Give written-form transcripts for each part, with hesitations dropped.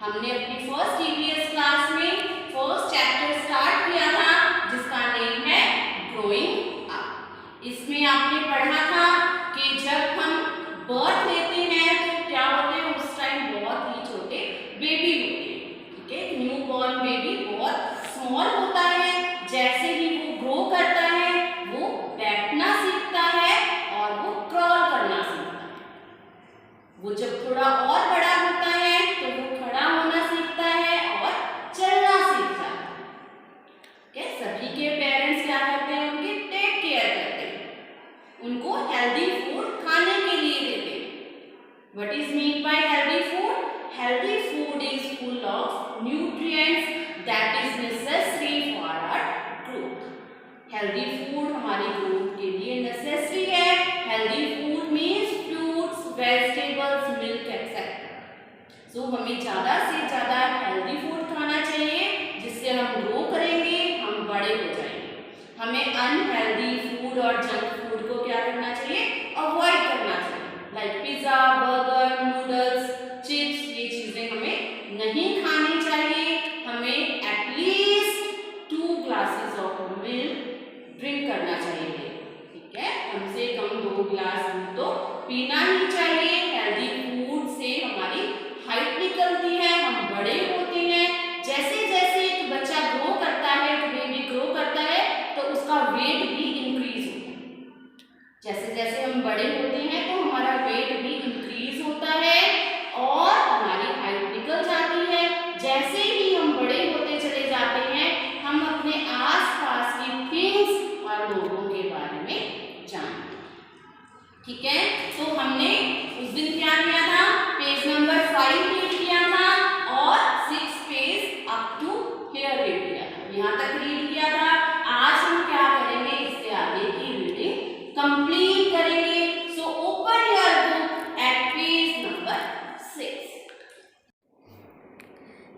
हमने अपनी first EVS class में फर्स्ट चैप्टर स्टार्ट किया था जिसका नेम है ग्रोइंग अप। इसमें आपने पढ़ा था कि जब हम बर्थ लेते हैं तो क्या होते हैं, उस टाइम बहुत ही छोटे बेबी होते हैं। ठीक है, न्यू बॉर्न बेबी बहुत स्मॉल होता है। जैसे ही वो ग्रो करता है वो बैठना सीखता है और वो क्रॉल करना सीखता है। वो जब थोड़ा और बड़ा होता है तो वो खड़ा होना सीखता है और चलना सीख जाता है। okay? सभी के पेरेंट्स क्या करते हैं, उनकी टेक केयर करते हैं, उनको हेल्दी फूड खाने के लिए देते हैं। What is meant by healthy food? Healthy food is full of nutrients that is necessary for our growth. Healthy food हमारी ग्रोथ के लिए नेसेसरी है। Healthy food means fruits, vegetables, milk etc. So हमें ज़्यादा से ज़्यादा हेल्दी फूड खाना चाहिए जिससे हम ग्रो करेंगे, हम बड़े हो जाएंगे। हमें अनहेल्दी फूड और जंक फूड को क्या करना चाहिए, अवॉइड करना चाहिए। Like pizza, burger, noodles, chips, ये चीजें हमें नहीं खानी चाहिए। हमें at least 2 glasses of milk drink करना चाहिए। ठीक है, कम से कम 2 गिलास दूध तो पीना ही चाहिए। हेल्दी फूड से हमारी हाइट निकलती है, हम बड़े होते हैं। जैसे जैसे एक बच्चा ग्रो करता है, बेबी ग्रो करता है, तो उसका वेट भी इंक्रीज होता है। जैसे जैसे हम बड़े होते हैं तो हमारा वेट भी इंक्रीज होता है और हमारी हाइट निकल जाती है। जैसे ही हम बड़े होते चले जाते हैं, हम अपने आसपास की थिंग्स और लोगों के बारे में जानते हैं। ठीक है, तो हमने उस दिन क्या किया था, पेज नंबर 5 रीड किया था और 6 page up to here read किया था, यहाँ तक रीड किया था। आज हम क्या करेंगे, इससे आगे की रीडिंग कंप्लीट करेंगे। So open your book at page number 6।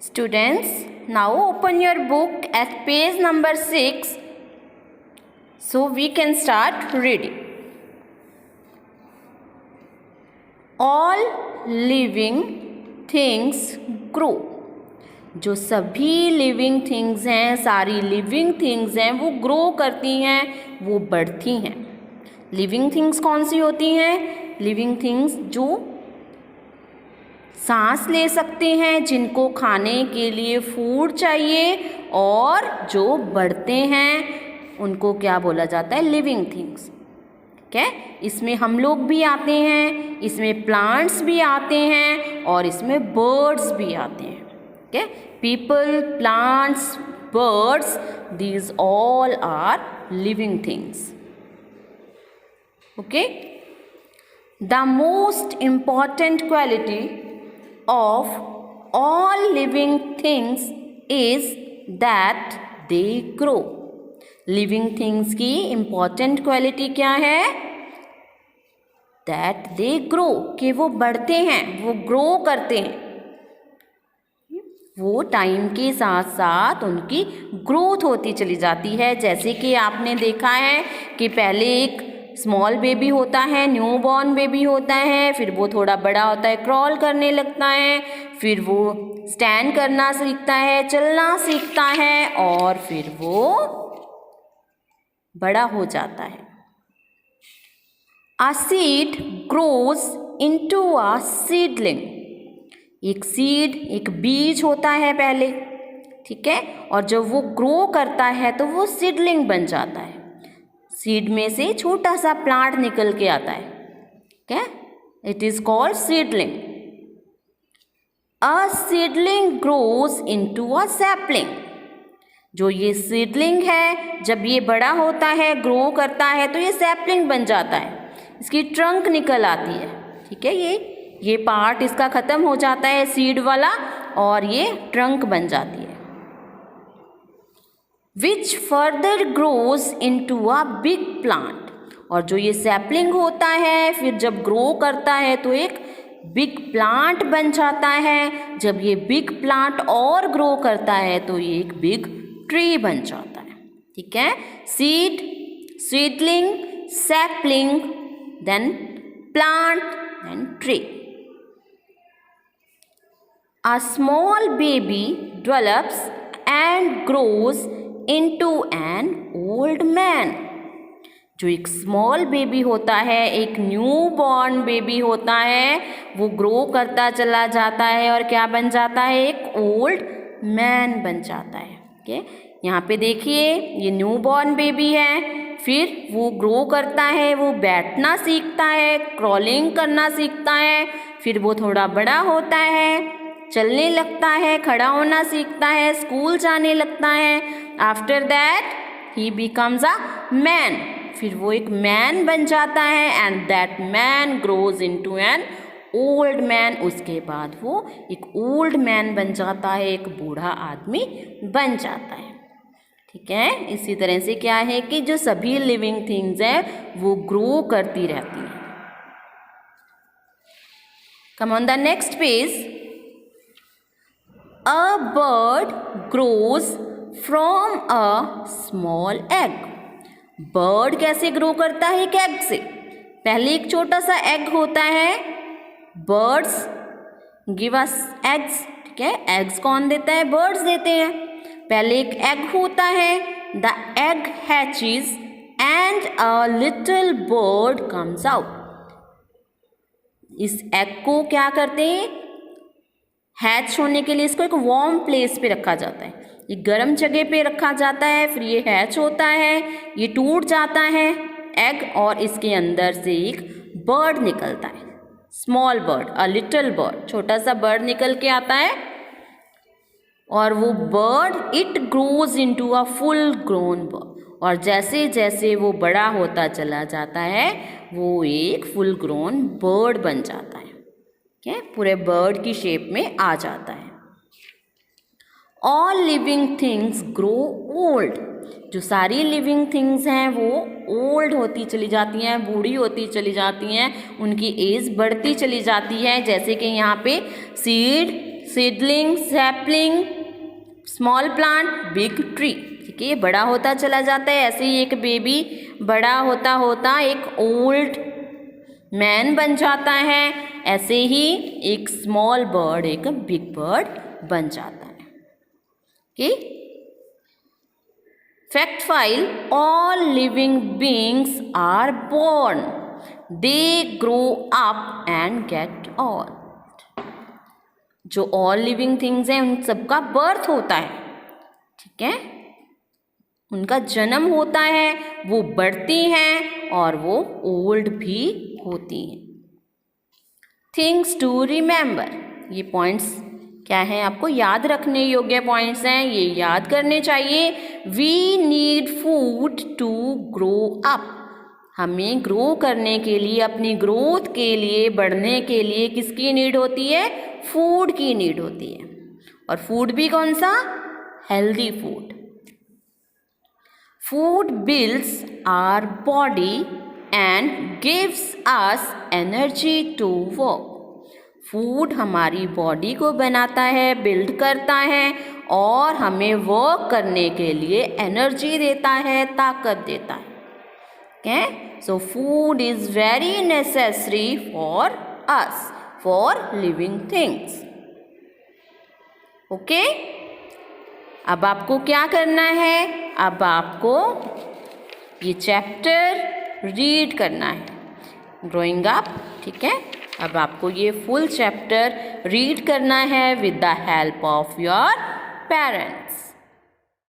Students, now open your book at page number 6 so we can start reading. All living things grow. जो सभी लिविंग थिंग्स हैं, सारी लिविंग थिंग्स हैं, वो ग्रो करती हैं, वो बढ़ती हैं। लिविंग थिंग्स कौन सी होती हैं? लिविंग थिंग्स जो सांस ले सकते हैं, जिनको खाने के लिए फूड चाहिए और जो बढ़ते हैं, उनको क्या बोला जाता है, लिविंग थिंग्स। ठीक है, इसमें हम लोग भी आते हैं, इसमें प्लांट्स भी आते हैं और इसमें बर्ड्स भी आते हैं। ठीक है, people, plants, birds, these all are living things. Okay, the most important quality of all living things is that they grow. living things की important quality क्या है? that they grow, कि वो बढ़ते हैं, वो grow करते हैं, वो टाइम के साथ साथ उनकी ग्रोथ होती चली जाती है। जैसे कि आपने देखा है कि पहले एक स्मॉल बेबी होता है, न्यू बॉर्न बेबी होता है, फिर वो थोड़ा बड़ा होता है, क्रॉल करने लगता है, फिर वो स्टैंड करना सीखता है, चलना सीखता है और फिर वो बड़ा हो जाता है। A seed grows into a seedling. एक सीड, एक बीज होता है पहले, ठीक है, और जब वो ग्रो करता है तो वो सीडलिंग बन जाता है। सीड में से छोटा सा प्लांट निकल के आता है। ठीक है, it is called seedling. A seedling grows into a sapling. जो ये सीडलिंग है, जब ये बड़ा होता है, ग्रो करता है, तो ये सैपलिंग बन जाता है, इसकी ट्रंक निकल आती है। ठीक है, ये पार्ट इसका खत्म हो जाता है सीड वाला और ये ट्रंक बन जाती है। Which further grows into a big plant. और जो ये सैपलिंग होता है, फिर जब ग्रो करता है तो एक बिग प्लांट बन जाता है। जब ये बिग प्लांट और ग्रो करता है तो ये एक बिग ट्री बन जाता है। ठीक है, seed, seedling, sapling, then plant, then tree. A small baby develops and grows into an old man. जो एक स्मॉल बेबी होता है, एक न्यू बॉर्न बेबी होता है, वो ग्रो करता चला जाता है और क्या बन जाता है, एक ओल्ड मैन बन जाता है. ओके, यहाँ पे देखिए ये न्यू बॉर्न बेबी है, फिर वो ग्रो करता है, वो बैठना सीखता है, क्रॉलिंग करना सीखता है, फिर वो थोड़ा बड़ा होता है, चलने लगता है, खड़ा होना सीखता है, स्कूल जाने लगता है. After that he becomes a man. फिर वो एक मैन बन जाता है and that man grows into an old man. उसके बाद वो एक ओल्ड मैन बन जाता है, एक बूढ़ा आदमी बन जाता है. ठीक है, इसी तरह से क्या है कि जो सभी लिविंग थिंग्स हैं वो ग्रो करती रहती हैं. Come on the next page. A bird grows from a small egg. Bird कैसे ग्रो करता है, एक एग से. पहले एक छोटा सा एग होता है. Birds give us eggs. ठीक है, एग्स कौन देता है, बर्ड्स देते हैं. पहले एक एग होता है. The egg hatches and a little bird comes out. इस एग को क्या करते हैं, हैच होने के लिए इसको एक वार्म प्लेस पे रखा जाता है, ये गर्म जगह पे रखा जाता है. फिर ये हैच होता है, ये टूट जाता है एग और इसके अंदर से एक बर्ड निकलता है. Small bird, a little bird, छोटा सा बर्ड निकल के आता है. और वो bird it grows into a full grown bird. और जैसे जैसे वो बड़ा होता चला जाता है वो एक फुल ग्रोन बर्ड बन जाता है. Okay? पूरे बर्ड की शेप में आ जाता है. All living things grow old. जो सारी लिविंग थिंग्स हैं वो ओल्ड होती चली जाती हैं, बूढ़ी होती चली जाती हैं, उनकी एज बढ़ती चली जाती है. जैसे कि यहाँ पे seed, seedling, sapling, small plant, big tree. ठीक है, ये बड़ा होता चला जाता है. ऐसे ही एक बेबी बड़ा होता होता एक ओल्ड मैन बन जाता है. ऐसे ही एक स्मॉल बर्ड एक बिग बर्ड बन जाता है. Okay, fact file. All living beings are born, they grow up and get old. जो ऑल लिविंग थिंग्स हैं उन सबका बर्थ होता है. ठीक है, उनका जन्म होता है, वो बढ़ती हैं और वो ओल्ड भी होती हैं. Things to remember. ये पॉइंट्स क्या हैं, आपको याद रखने योग्य पॉइंट्स हैं, ये याद करने चाहिए. We need food to grow up. हमें ग्रो करने के लिए, अपनी ग्रोथ के लिए, बढ़ने के लिए किसकी नीड होती है, फूड की नीड होती है. और फूड भी कौन सा, healthy food. Food builds our body and gives us energy to work. Food हमारी बॉडी को बनाता है, बिल्ड करता है और हमें वर्क करने के लिए एनर्जी देता है, ताकत देता है. Okay, so food is very necessary for us, for living things. Okay, अब आपको क्या करना है, अब आपको ये चैप्टर रीड करना है, ग्रोइंग अप. ठीक है, अब आपको ये फुल चैप्टर रीड करना है with the help of your parents.